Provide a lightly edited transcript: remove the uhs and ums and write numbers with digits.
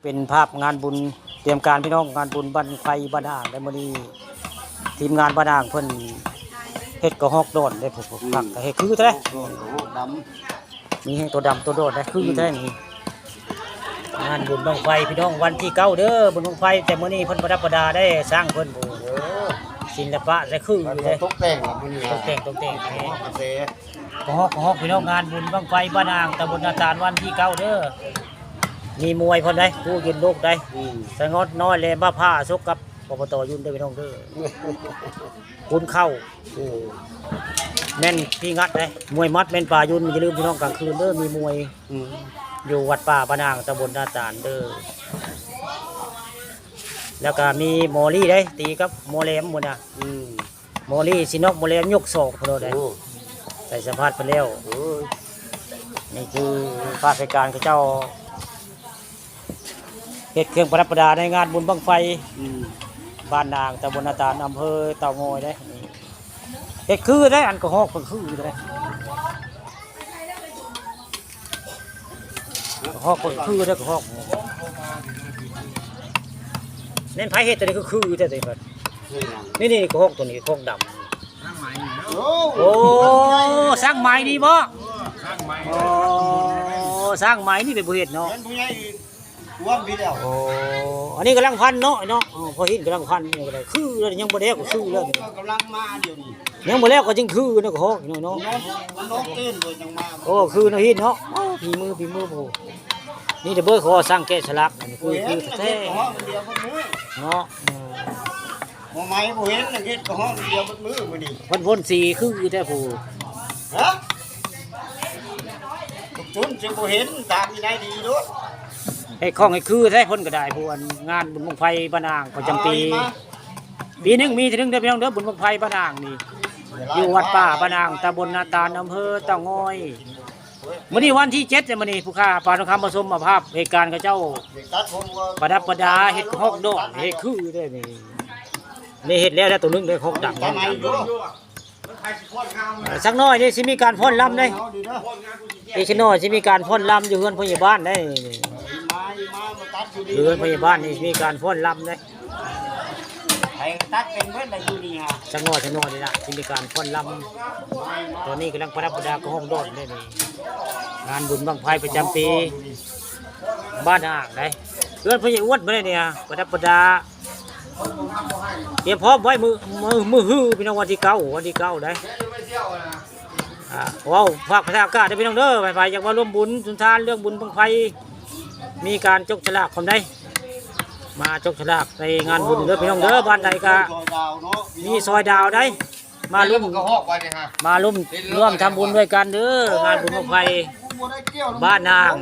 เป็นภาพงานบุญเตรียมการพี่น้องงานบุญบั้นไฟบ้านอ่างได้มื้อนี้ทีมงานบ้านอ่างเพิ่นเฮ็ดกระหอกโดดได้ผมผักก็เฮ็ดคือแท้มีให้ตัวดำตัวโดดได้คือแท้นี่งานบุญบั้งไฟพี่น้องวันที่9เด้อบุญบั้งไฟแต่มื้อนี้เพิ่นประดับประดาได้สร้างเพิ่นโอ้โหศิลปะได้คืออยู่เด้ ตกแต่งมื้อนี้ ตกแต่งนี่ กาแฟ กระหอกพี่น้องงานบุญบั้งไฟบ้านอ่างตำบลนาตาลวันที่9เด้อมีมวยเพิ่นได้ผู้ยืนโลกได้สงดน้อยแลมาผ้าซกกับอบตยุ่นได้พี่น้องเด้อคุณเข้าแม่นพี่งัดได้มวยมัดแม่นป่ายุ่นอย่าลืมพี่น้องกลางคืนเด้อมีมวยอยู่วัดป่าบ้านอ่างตำบลนาตาลเด้อแล้วก็มีหมอลี่ได้ตีกับหมอแหลมหมดน่ะหมอลี่สินอกหมอแหลมยกศอกเพิ่นได้ใส่สัมภาษณ์เพิ่นแล้วนี่คือข้าราชการเขาเจ้าเฮ็ดเครื่องประดับประดาในงานบุญบั้งไฟบ้านนางตำบลนาตาลอำเภอเต่างอยได้เฮ็ดคือได้อันกระหอกมันคือได้กระหอกมันคือได้กระหอกเน้นไผเฮ็ดตัวนี้คือแต่ตัวนี้นี่กระหอกตัวนี้กระหอกดำโอ้สร้างไม้ดีบ่โอ้สร้างไม้นี่เป็นผู้เฮ็ดเนาะรวมพี่แล้ว โอ้อันนี้กำลังพันเนาะพอหินกำลังพันนี่ก็ได้คือแล้วยังบ่แล้วก็คือแล้ว กำลังมาเดี๋ยวนี้ยังบ่แล้วก็จึงคือเนาะก็ฮอกเนาะน้องตื่นเลยจังมาโอ้คือเนาะหินเนาะฝีมือผู้นี่เด้อเบิ่งขอสร้างแกะสลักอันนี้คือแท้เนาะบ่ไม้บ่เห็นน่ะเฮ็ดก็ห้องเดียวเบิดมือมื้อนี้พ่นสีคือแท้ผู้ฮะทุกทุนสิบ่เห็นตามนี่ได้ดีโลดไอ้ของไอ้คือแท้พ่นก็ได้ผู้อันงานบุญบั้งไฟบ้านอ่างประจำปีนึงมีทีนึงเด้อพี่น้องเด้อบุญบั้งไฟบ้านอ่างนี่อยู่วัดป่าบ้านอ่างตำบลนาตาลอำเภอเต่างอยมื้อนี้วันที่7เนี่ยมื้อนี้ผู้ค้าปานคำผสมมาภาพเหตุการณ์เขาเจ้าประดับประดาเฮ็ดฮอกดอกเฮ็ดคือได้นี่เฮ็ดแล้วตัวนึงได้ฮอกดังสักน้อยนี่สิมีการพ่นลำได้อีกน้อยสิมีการพ่นลำอยู่เฮือนพยาบาลได้เฮือนพยาบาลนี่มีการพ่นลำได้ให้ตัดเป็นเบิดได้อยู่นี่ฮะสักน้อยนี่ล่ะสิมีการพ่นลำตอนนี้กำลังประดับประดากระห้องโดดได้นี่งานบุญบั้งไฟประจำปีบ้านอ่างได้เฮือนพยาอ้วนบ่ได้เนี่ยประดับประดาเตรียมพร้อมไว้มือฮื้อพี่น้องวันที่9ได้ว้าวภาคประชาอากาศได้พี่น้องเด้อไปอยากมาร่วมบุญสุนทานเรื่องบุญบั้งไฟมีการจกฉลากคนใดมาจกฉลากในงานบุญเด้อพี่น้องเด้อบ้านใดก็มีซอยดาวได้มาร่วมทำบุญด้วยกันเด้องานบุญบั้งไฟบ้านนาง